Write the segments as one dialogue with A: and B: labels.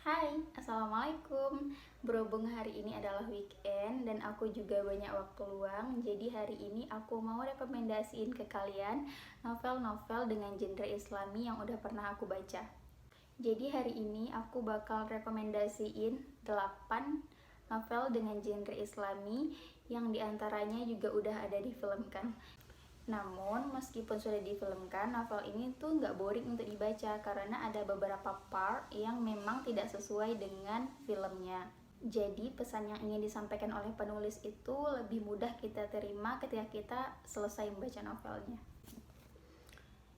A: Hai, Assalamualaikum. Berhubung hari ini adalah weekend dan aku juga banyak waktu luang, jadi hari ini aku mau rekomendasiin ke kalian novel-novel dengan genre Islami yang udah pernah aku baca. Jadi hari ini aku bakal rekomendasiin 8 novel dengan genre Islami yang diantaranya juga udah ada difilmkan. Namun, meskipun sudah difilmkan, novel ini tuh nggak boring untuk dibaca karena ada beberapa part yang memang tidak sesuai dengan filmnya. Jadi, pesan yang ingin disampaikan oleh penulis itu lebih mudah kita terima ketika kita selesai membaca novelnya.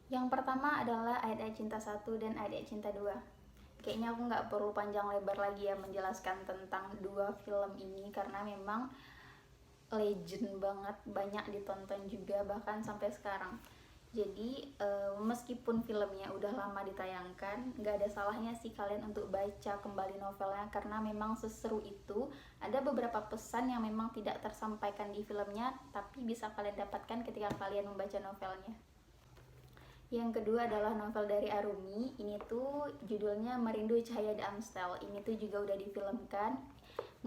A: Yang pertama adalah Ayat-Ayat Cinta 1 dan Ayat-Ayat Cinta 2. Kayaknya aku nggak perlu panjang lebar lagi ya menjelaskan tentang dua film ini karena memang legend banget, banyak ditonton juga bahkan sampai sekarang. Jadi meskipun filmnya udah lama ditayangkan, nggak ada salahnya sih kalian untuk baca kembali novelnya karena memang seseru itu. Ada beberapa pesan yang memang tidak tersampaikan di filmnya tapi bisa kalian dapatkan ketika kalian membaca novelnya. Yang kedua adalah novel dari Arumi. Ini tuh judulnya Merindu Cahaya di Amstel. Ini tuh juga udah difilmkan,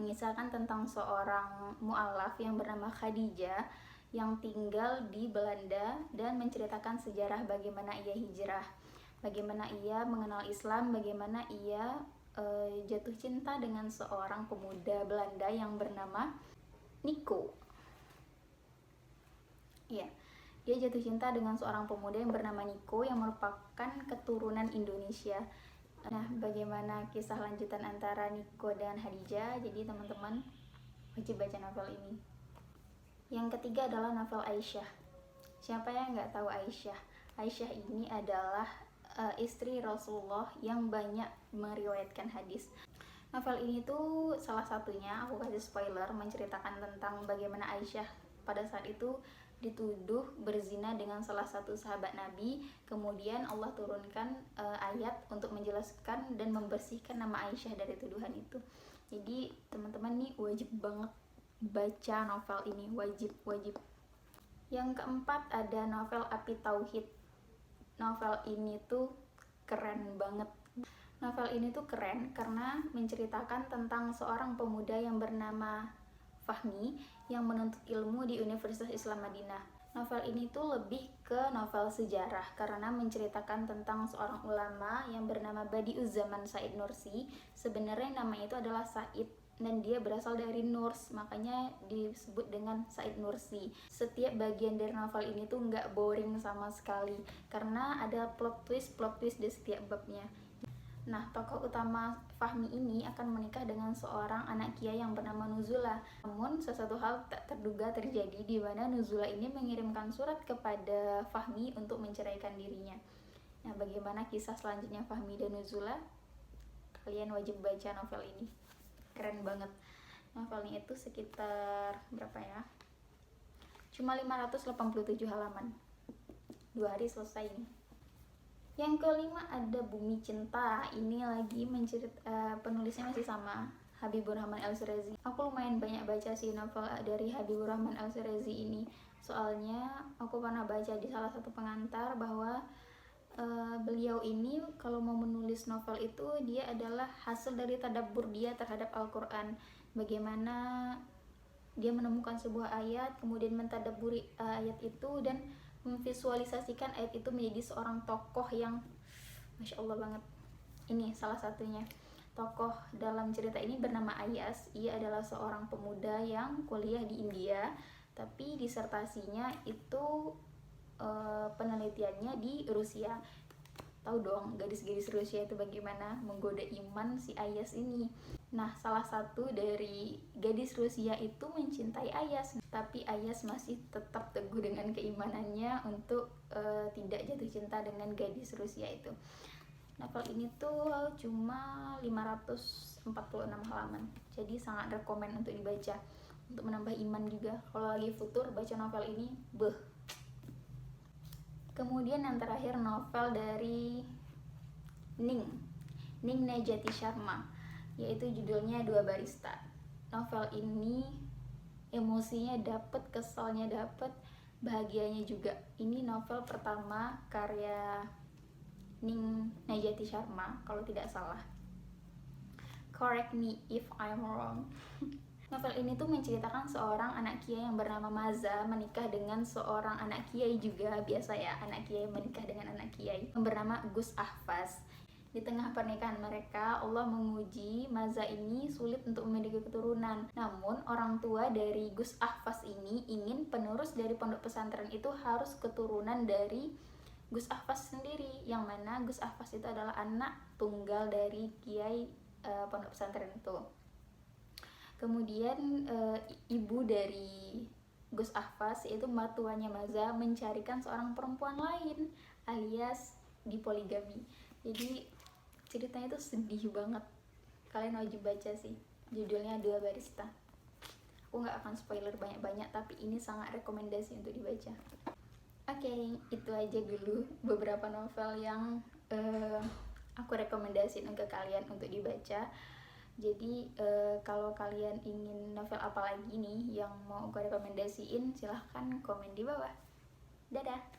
A: mengisahkan tentang seorang mu'alaf yang bernama Khadijah yang tinggal di Belanda dan menceritakan sejarah bagaimana ia hijrah, bagaimana ia mengenal Islam, bagaimana ia jatuh cinta dengan seorang pemuda Belanda yang bernama Nico. Iya, dia jatuh cinta dengan seorang pemuda yang bernama Nico yang merupakan keturunan Indonesia. Nah, bagaimana kisah lanjutan antara Nico dan Khadijah? Jadi teman-teman wajib baca novel ini. Yang ketiga adalah novel Aisyah. Siapa yang nggak tahu Aisyah? Aisyah ini adalah istri Rasulullah yang banyak meriwayatkan hadis. Novel ini tuh salah satunya, aku kasih spoiler, menceritakan tentang bagaimana Aisyah pada saat itu dituduh berzina dengan salah satu sahabat Nabi. Kemudian Allah turunkan ayat untuk menjelaskan dan membersihkan nama Aisyah dari tuduhan itu. Jadi teman-teman nih wajib banget baca novel ini, wajib. Yang keempat ada novel Api Tauhid. Novel ini tuh keren banget. Novel ini tuh keren karena menceritakan tentang seorang pemuda yang bernama Fahmi yang menuntut ilmu di Universitas Islam Madinah. Novel ini tuh lebih ke novel sejarah karena menceritakan tentang seorang ulama yang bernama Badi'uzzaman Said Nursi. Sebenarnya nama itu adalah Said dan dia berasal dari Nurs, makanya disebut dengan Said Nursi. Setiap bagian dari novel ini tuh nggak boring sama sekali karena ada plot twist di setiap babnya. Nah, tokoh utama Fahmi ini akan menikah dengan seorang anak kiai yang bernama Nuzula. Namun, sesuatu hal tak terduga terjadi di mana Nuzula ini mengirimkan surat kepada Fahmi untuk menceraikan dirinya. Nah, bagaimana kisah selanjutnya Fahmi dan Nuzula? Kalian wajib baca novel ini. Keren banget. Novelnya itu sekitar berapa ya? Cuma 587 halaman. 2 hari selesai ini. Yang kelima ada Bumi Cinta. Ini lagi penulisnya masih sama, Habibur Rahman El-Shirazi. Aku lumayan banyak baca sih novel dari Habibur Rahman El-Shirazi ini. Soalnya aku pernah baca di salah satu pengantar bahwa beliau ini kalau mau menulis novel itu dia adalah hasil dari tadabbur dia terhadap Al-Quran. Bagaimana dia menemukan sebuah ayat, kemudian mentadabburi ayat itu dan memvisualisasikan ayat itu menjadi seorang tokoh yang Masya Allah banget. Ini salah satunya. Tokoh dalam cerita ini bernama Ayas. Ia adalah seorang pemuda yang kuliah di India, tapi disertasinya itu penelitiannya di Rusia. Tahu dong gadis-gadis Rusia itu bagaimana menggoda iman si Ayas ini. Nah, salah satu dari gadis Rusia itu mencintai Ayas, tapi Ayas masih tetap teguh dengan keimanannya untuk tidak jatuh cinta dengan gadis Rusia itu. Novel ini tuh cuma 546 halaman, jadi sangat rekomen untuk dibaca, untuk menambah iman juga. Kalau lagi futur baca novel ini, Kemudian yang terakhir novel dari Ning Nejati Sharma, yaitu judulnya Dua Barista. Novel ini emosinya dapet, kesalnya dapet, bahagianya juga. Ini novel pertama karya Ning Nejati Sharma kalau tidak salah. correct me if I'm wrong. Novel ini tuh menceritakan seorang anak kiai yang bernama Maza menikah dengan seorang anak kiai juga, biasa ya anak kiai menikah dengan anak kiai, yang bernama Gus Ahfaz. Di tengah pernikahan mereka, Allah menguji Maza ini sulit untuk memiliki keturunan. Namun orang tua dari Gus Ahfaz ini ingin penerus dari pondok pesantren itu harus keturunan dari Gus Ahfaz sendiri, yang mana Gus Ahfaz itu adalah anak tunggal dari kiai pondok pesantren itu. Kemudian ibu dari Gus Ahfaz, yaitu mertuanya Maza, mencarikan seorang perempuan lain alias dipoligami. Jadi ceritanya itu sedih banget, kalian wajib baca sih. Judulnya Dua Barista. Aku nggak akan spoiler banyak-banyak, tapi ini sangat rekomendasi untuk dibaca. Oke, itu aja dulu beberapa novel yang aku rekomendasiin ke kalian untuk dibaca. Jadi kalau kalian ingin novel apa lagi nih yang mau aku rekomendasiin, silahkan komen di bawah. Dadah!